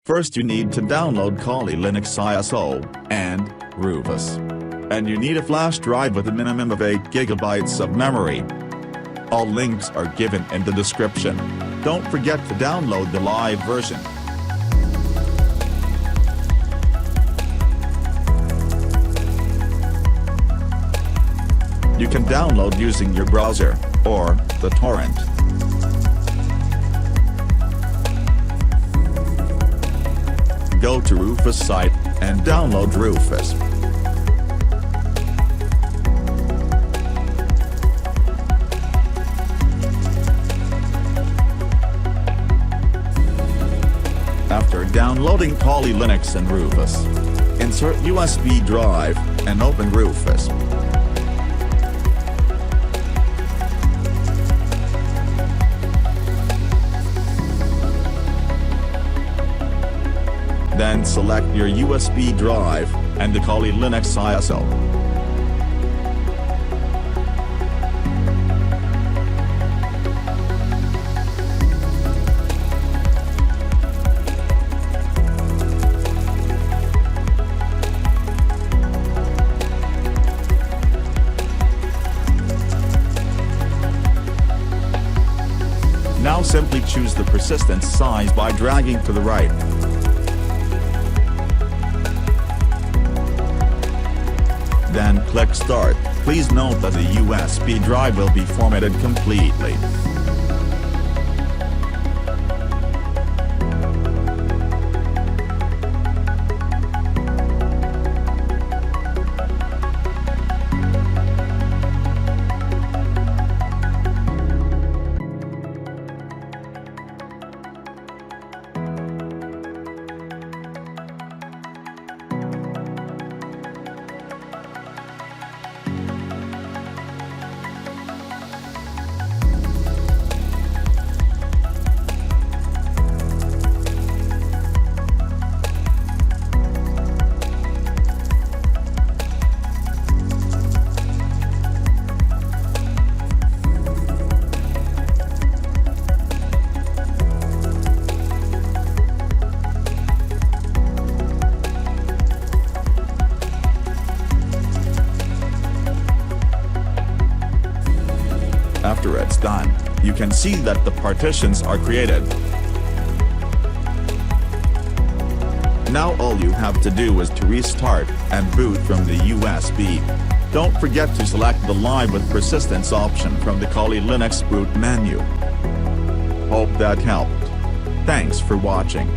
First you need to download Kali Linux ISO, and Rufus. And you need a flash drive with a minimum of 8 GB of memory. All links are given in the description. Don't forget to download the live version. You can download using your browser, or the torrent. Go to Rufus site, and download Rufus. After downloading Kali Linux and Rufus, insert USB drive, and open Rufus. Then select your USB drive, and the Kali Linux ISO. Now simply choose the persistence size by dragging to the right. Then click Start. Please note that the USB drive will be formatted completely. After it's done, you can see that the partitions are created. Now all you have to do is to restart and boot from the USB. Don't forget to select the Live with Persistence option from the Kali Linux boot menu. Hope that helped. Thanks for watching.